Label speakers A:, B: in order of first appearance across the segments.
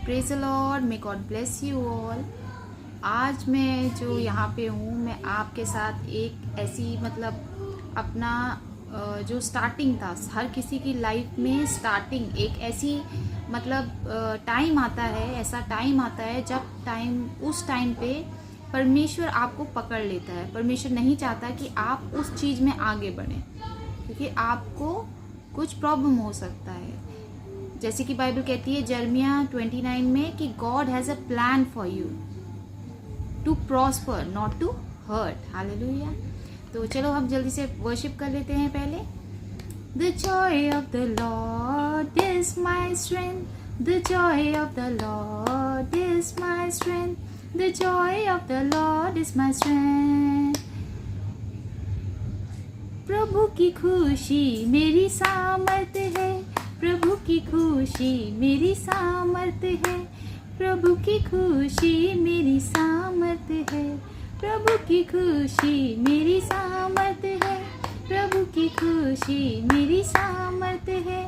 A: Praise the Lord, may God bless you all. आज मैं जो यहाँ पे हूँ, मैं आपके साथ एक ऐसी अपना जो स्टार्टिंग था, हर किसी की लाइफ में स्टार्टिंग एक ऐसी टाइम आता है, ऐसा टाइम आता है जब उस टाइम पे परमेश्वर आपको पकड़ लेता है। परमेश्वर नहीं चाहता कि आप उस चीज़ में आगे बढ़ें, क्योंकि आपको कुछ प्रॉब्लम हो सकता है। जैसे कि बाइबल कहती है जर्मिया 29 में कि God has a plan for you to prosper not to hurt. Hallelujah. तो चलो हम जल्दी से वर्शिप कर लेते हैं पहले। The joy of the Lord is my strength. The joy of the Lord is my strength. The joy of the Lord is my strength. प्रभु की खुशी मेरी सामर्थ है, प्रभु की खुशी मेरी सामर्थ है, प्रभु की खुशी मेरी सामर्थ है, प्रभु की खुशी मेरी सामर्थ है, प्रभु की खुशी मेरी सामर्थ है,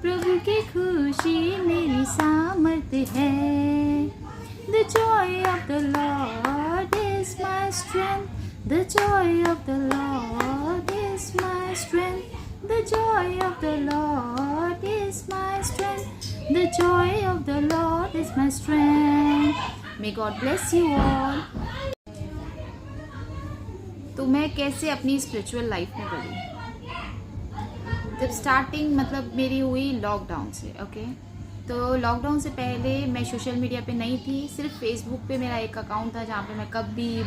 A: प्रभु की खुशी मेरी सामर्थ है। The joy of the Lord is my strength. The joy of the Lord is my strength. The joy of the Lord is my strength. The joy of the Lord is my strength. May God bless you all. तो मैं कैसे अपनी spiritual life में बढ़ी? जब starting मेरी हुई lockdown से। ओके, तो लॉकडाउन से पहले मैं सोशल मीडिया पे नहीं थी। सिर्फ फेसबुक पे मेरा एक अकाउंट था जहाँ पे मैं कभी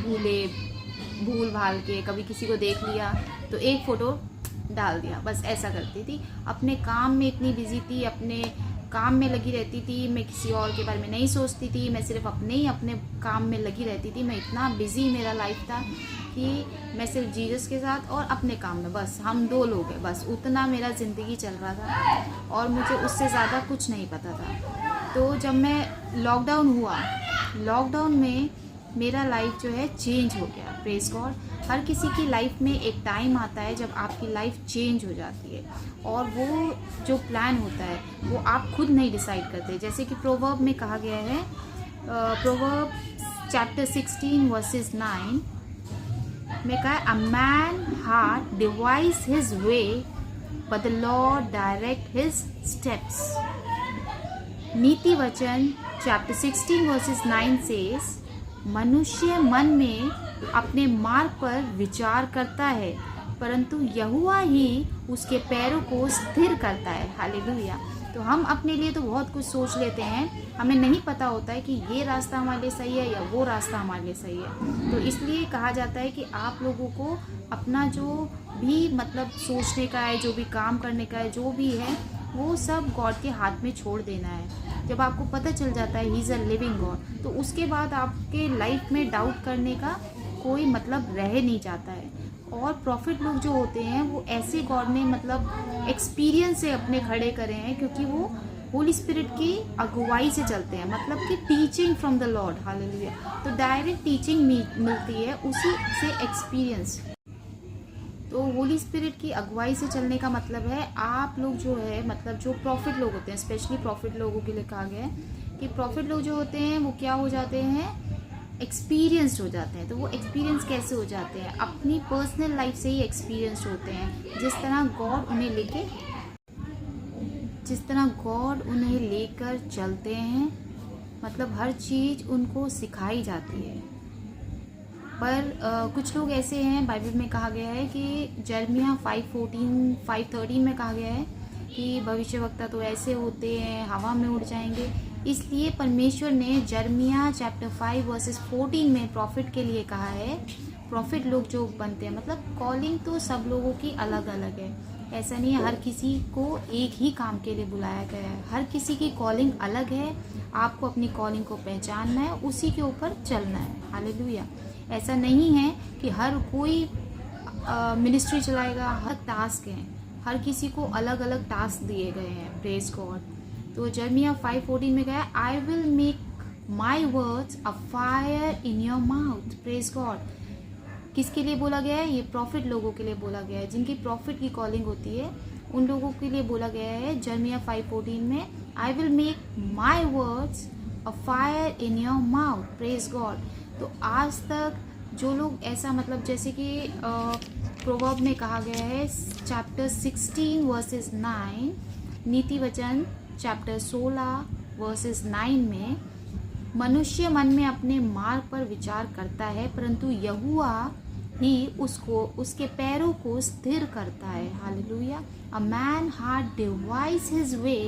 A: भूल भाल के कभी किसी को देख लिया तो एक फ़ोटो डाल दिया, बस ऐसा करती थी। अपने काम में इतनी बिजी थी, अपने काम में लगी रहती थी, मैं किसी और के बारे में नहीं सोचती थी, मैं सिर्फ अपने काम में लगी रहती थी। मैं इतना बिजी मेरा लाइफ था कि मैं सिर्फ जीसस के साथ और अपने काम में, बस हम दो लोग हैं, बस उतना मेरा ज़िंदगी चल रहा था और मुझे उससे ज़्यादा कुछ नहीं पता था। तो जब मैं लॉकडाउन हुआ, लॉकडाउन में मेरा लाइफ जो है चेंज हो गया। Praise God. हर किसी की लाइफ में एक टाइम आता है जब आपकी लाइफ चेंज हो जाती है और वो जो प्लान होता है वो आप खुद नहीं डिसाइड करते। जैसे कि प्रोवर्ब में कहा गया है, प्रोवर्ब चैप्टर 16 वर्सेस 9 में कहा है, a man heart device his way but the Lord direct his steps. नीति वचन चैप्टर 16 वर्सेस 9 सेज, मनुष्य मन में अपने मार्ग पर विचार करता है, परंतु यहोवा ही उसके पैरों को स्थिर करता है। हालेलुया। तो हम अपने लिए तो बहुत कुछ सोच लेते हैं, हमें नहीं पता होता है कि ये रास्ता हमारे लिए सही है या वो रास्ता हमारे लिए सही है। तो इसलिए कहा जाता है कि आप लोगों को अपना जो भी सोचने का है, जो भी काम करने का है, जो भी है, वो सब गॉड के हाथ में छोड़ देना है। जब आपको पता चल जाता है he is a living God, तो उसके बाद आपके लाइफ में डाउट करने का कोई रह नहीं जाता है। और प्रॉफिट लोग जो होते हैं वो ऐसे गॉड ने एक्सपीरियंस से अपने खड़े करे हैं, क्योंकि वो होली स्पिरिट की अगुवाई से चलते हैं, कि teaching from the Lord. Hallelujah. तो डायरेक्ट टीचिंग मिलती है उसी से, एक्सपीरियंस। तो होली स्पिरिट की अगुवाई से चलने का मतलब है आप लोग जो है जो प्रॉफिट लोग होते हैं, स्पेशली प्रॉफिट लोगों के लिए कहा गया है कि प्रॉफिट लोग जो होते हैं वो क्या हो जाते हैं, एक्सपीरियंस्ड हो जाते हैं। तो वो एक्सपीरियंस कैसे हो जाते हैं, अपनी पर्सनल लाइफ से ही एक्सपीरियंस्ड होते हैं। जिस तरह गॉड उन्हें लेकर चलते हैं, हर चीज़ उनको सिखाई जाती है। पर कुछ लोग ऐसे हैं, बाइबल में कहा गया है कि जर्मिया 5:13 में कहा गया है कि भविष्यवक्ता तो ऐसे होते हैं, हवा में उड़ जाएंगे। इसलिए परमेश्वर ने जर्मिया चैप्टर 5 वर्सेस 14 में प्रॉफिट के लिए कहा है। प्रॉफिट लोग जो बनते हैं, कॉलिंग तो सब लोगों की अलग अलग है, ऐसा नहीं है हर किसी को एक ही काम के लिए बुलाया गया है। हर किसी की कॉलिंग अलग है, आपको अपनी कॉलिंग को पहचानना है, उसी के ऊपर चलना है। हालेलुया। ऐसा नहीं है कि हर कोई मिनिस्ट्री चलाएगा, हर टास्क हैं, हर किसी को अलग अलग टास्क दिए गए हैं। Praise God. तो जर्मिया 5:14 में गया, I will make my words a fire in your mouth. Praise God. किसके लिए बोला गया है? ये प्रॉफिट लोगों के लिए बोला गया है, जिनकी प्रॉफिट की कॉलिंग होती है उन लोगों के लिए बोला गया है। जर्मिया 5:14 में, I will make my words a fire in your mouth, praise God. तो आज तक जो लोग ऐसा मतलब जैसे कि प्रोवर्ब में कहा गया है चैप्टर 16 वर्सेस 9, नीति वचन चैप्टर 16 वर्सेस 9 में, मनुष्य मन में अपने मार्ग पर विचार करता है परंतु यहोवा ही उसको उसके पैरों को स्थिर करता है। Hallelujah. A man heart device his way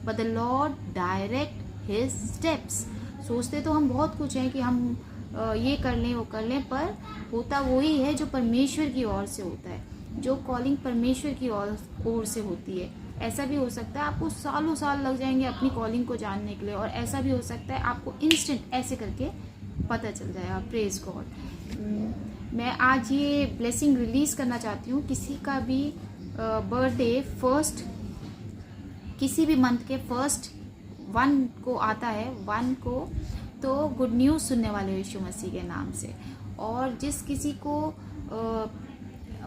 A: but the Lord direct his steps. सोचते तो हम बहुत कुछ हैं कि हम ये कर लें वो कर लें, पर होता वही है जो परमेश्वर की ओर से होता है, जो कॉलिंग परमेश्वर की ओर से होती है। ऐसा भी हो सकता है आपको सालों साल लग जाएंगे अपनी कॉलिंग को जानने के लिए, और ऐसा भी हो सकता है आपको इंस्टेंट ऐसे करके पता चल जाएगा। Praise God. मैं आज ये ब्लेसिंग रिलीज करना चाहती हूँ। किसी का भी बर्थडे फर्स्ट, किसी भी मंथ के फर्स्ट 1 को आता है, 1 को, तो गुड न्यूज़ सुनने वाले हो यीशु मसीह के नाम से। और जिस किसी को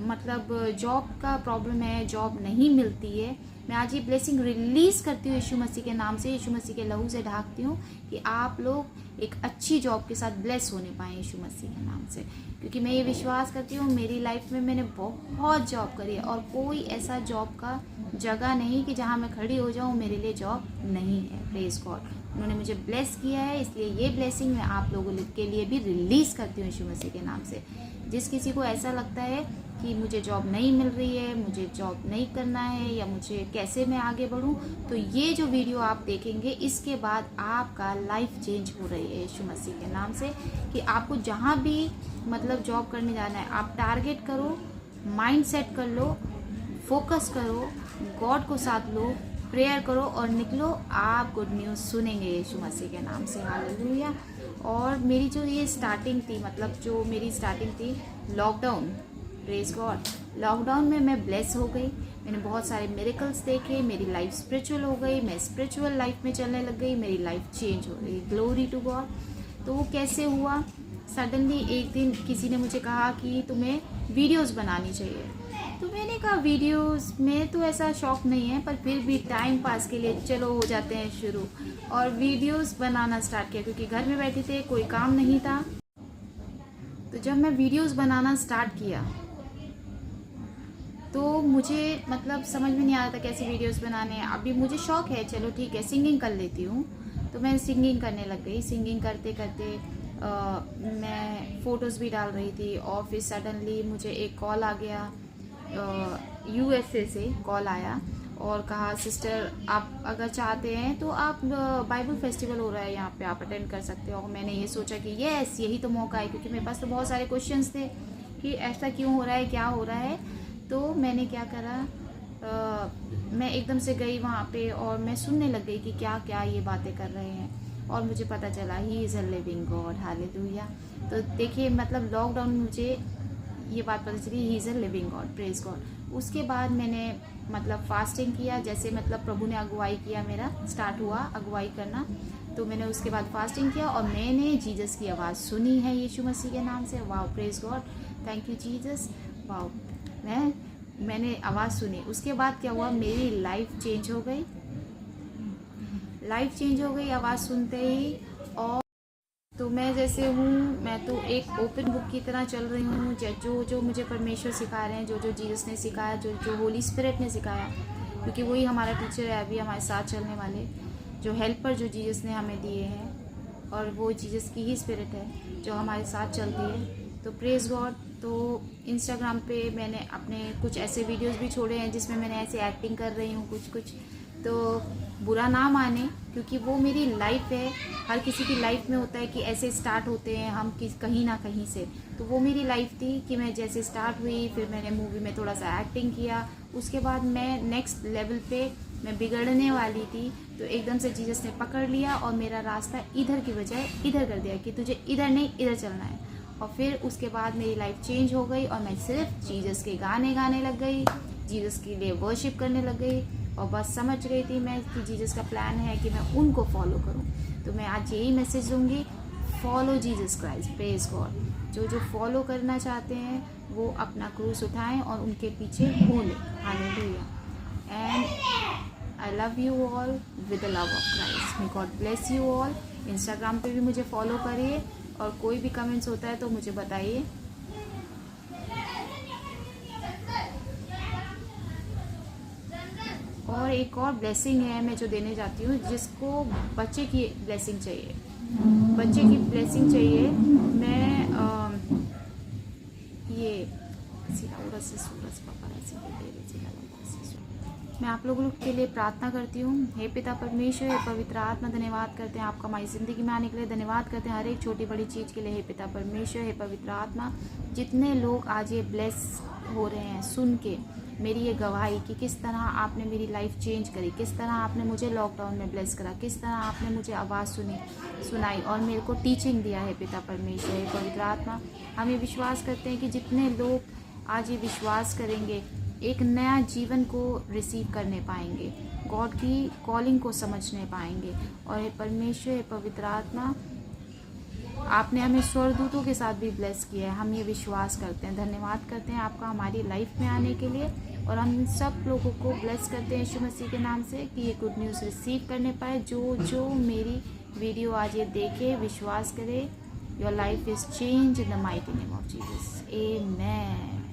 A: मतलब जॉब का प्रॉब्लम है, जॉब नहीं मिलती है, मैं आज ये ब्लेसिंग रिलीज़ करती हूँ यीशु मसीह के नाम से, यीशु मसीह के लहू से ढाकती हूँ कि आप लोग एक अच्छी जॉब के साथ ब्लेस होने पाएँ यीशु मसीह के नाम से। क्योंकि मैं ये विश्वास करती हूँ, मेरी लाइफ में मैंने बहुत जॉब करी है और कोई ऐसा जॉब का जगह नहीं कि जहाँ मैं खड़ी हो जाऊँ, मेरे लिए जॉब नहीं है। Praise God. उन्होंने मुझे ब्लेस किया है, इसलिए ये ब्लेसिंग मैं आप लोगों के लिए भी रिलीज़ करती हूँ यीशु मसीह के नाम से। जिस किसी को ऐसा लगता है कि मुझे जॉब नहीं मिल रही है, मुझे जॉब नहीं करना है, या मुझे कैसे मैं आगे बढ़ूं, तो ये जो वीडियो आप देखेंगे इसके बाद आपका लाइफ चेंज हो रही है यीशु मसीह के नाम से। कि आपको जहां भी मतलब जॉब करने जाना है, आप टारगेट करो, माइंड सेट कर लो, फोकस करो, गॉड को साथ लो, प्रेयर करो और निकलो। आप गुड न्यूज़ सुनेंगे यीशु मसीह के नाम से। हालेलुया। और मेरी जो ये स्टार्टिंग थी, मतलब जो मेरी स्टार्टिंग थी लॉकडाउन, प्रेज गॉड, लॉकडाउन में मैं ब्लेस हो गई। मैंने बहुत सारे मिरेकल्स देखे, मेरी लाइफ स्पिरिचुअल हो गई, मैं स्पिरिचुअल लाइफ में चलने लग गई, मेरी लाइफ चेंज हो गई। Glory to God. तो वो कैसे हुआ? सडनली एक दिन किसी ने मुझे कहा कि तुम्हें वीडियोस बनानी चाहिए। तो मैंने कहा वीडियोस में तो ऐसा शौक नहीं है, पर फिर भी टाइम पास के लिए चलो हो जाते हैं शुरू, और वीडियोस बनाना स्टार्ट किया क्योंकि घर में बैठे थे, कोई काम नहीं था। तो जब मैं वीडियोस बनाना स्टार्ट किया तो मुझे मतलब समझ में नहीं आ रहा था कैसे वीडियोस बनाने हैं। अभी मुझे शौक है, चलो ठीक है सिंगिंग कर लेती हूँ, तो मैं सिंगिंग करने लग गई। सिंगिंग करते करते मैं फ़ोटोज़ भी डाल रही थी, और फिर सडनली मुझे एक कॉल आ गया, USA से कॉल आया और कहा सिस्टर आप अगर चाहते हैं तो आप बाइबल फेस्टिवल हो रहा है यहाँ पे, आप अटेंड कर सकते हो। मैंने ये सोचा कि यस यही तो मौका है, क्योंकि मेरे पास तो बहुत सारे क्वेश्चंस थे कि ऐसा क्यों हो रहा है, क्या हो रहा है। तो मैंने क्या करा, मैं एकदम से गई वहाँ पे और मैं सुनने लग गई कि क्या क्या ये बातें कर रहे हैं, और मुझे पता चला he is a living God. Hallelujah. तो देखिए मतलब लॉकडाउन में मुझे ये बात पता चली he is a living God. Praise God. उसके बाद मैंने मतलब फास्टिंग किया, जैसे मतलब प्रभु ने अगुवाई किया, मेरा स्टार्ट हुआ अगुवाई करना, तो मैंने उसके बाद फास्टिंग किया और मैंने जीसस की आवाज़ सुनी है यीशु मसीह के नाम से। Wow, praise God, thank you Jesus. Wow, मैंने आवाज़ सुनी। उसके बाद क्या हुआ, मेरी लाइफ चेंज हो गई, लाइफ चेंज हो गई आवाज़ सुनते ही। और तो मैं जैसे हूँ, मैं तो एक ओपन बुक की तरह चल रही हूँ। जो जो मुझे परमेश्वर सिखा रहे हैं, जो जो जीसस ने सिखाया, जो जो होली स्पिरिट ने सिखाया, क्योंकि वही हमारा टीचर है अभी हमारे साथ चलने वाले, जो हेल्पर जो जीसस ने हमें दिए हैं, और वो जीसस की ही स्पिरिट है जो हमारे साथ चलती है। तो प्रेज गॉड। तो इंस्टाग्राम पे मैंने अपने कुछ ऐसे वीडियोस भी छोड़े हैं जिसमें मैंने ऐसे एक्टिंग कर रही हूँ कुछ, तो बुरा ना माने क्योंकि वो मेरी लाइफ है। हर किसी की लाइफ में होता है कि ऐसे स्टार्ट होते हैं हम कहीं ना कहीं से। तो वो मेरी लाइफ थी कि मैं जैसे स्टार्ट हुई, फिर मैंने मूवी में थोड़ा सा एक्टिंग किया, उसके बाद मैं नेक्स्ट लेवल पे मैं बिगड़ने वाली थी, तो एकदम से जीसस ने पकड़ लिया और मेरा रास्ता इधर की बजाय इधर कर दिया कि तुझे इधर नहीं इधर चलना है। और फिर उसके बाद मेरी लाइफ चेंज हो गई और मैं सिर्फ जीसस के गाने गाने लग गई, जीसस के लिए वर्शिप करने लग गई, और बस समझ गई थी मैं कि जीसस का प्लान है कि मैं उनको फॉलो करूं। तो मैं आज यही मैसेज दूंगी, follow Jesus Christ. Praise God. जो जो फॉलो करना चाहते हैं वो अपना क्रूस उठाएं और उनके पीछे हो लें। Hallelujah. And I love you all with the love of Christ. May God bless you all. Instagram पे भी मुझे फॉलो करिए और कोई भी कमेंट्स होता है तो मुझे बताइए। और एक और ब्लेसिंग है मैं जो देने जाती हूँ, जिसको बच्चे की ब्लेसिंग चाहिए, बच्चे की ब्लेसिंग चाहिए। मैं ये मैं आप लोगों के लिए प्रार्थना करती हूँ। हे पिता परमेश्वर, हे पवित्र आत्मा, धन्यवाद करते हैं आपका हमारी ज़िंदगी में आने के लिए। धन्यवाद करते हैं हर एक छोटी बड़ी चीज़ के लिए। हे पिता परमेश्वर, हे पवित्र आत्मा, जितने लोग आज ये ब्लेस हो रहे हैं सुन के मेरी ये गवाही कि किस तरह आपने मेरी लाइफ चेंज करी, किस तरह आपने मुझे लॉकडाउन में ब्लेस करा, किस तरह आपने मुझे आवाज़ सुनाई और मेरे को टीचिंग दिया है। पिता परमेश्वर, हे पवित्र आत्मा, हम ये विश्वास करते हैं कि जितने लोग आज ये विश्वास करेंगे एक नया जीवन को रिसीव करने पाएंगे, गॉड की कॉलिंग को समझने पाएंगे। और हे परमेश्वर, हे पवित्र आत्मा, आपने हमें स्वर्गदूतों के साथ भी ब्लेस किया है। हम ये विश्वास करते हैं, धन्यवाद करते हैं आपका हमारी लाइफ में आने के लिए। और हम सब लोगों को ब्लेस करते हैं यीशु मसीह के नाम से कि ये गुड न्यूज़ रिसीव करने पाए। जो मेरी वीडियो आज ये देखे, विश्वास करे, your life is change in the mighty name of Jesus, amen.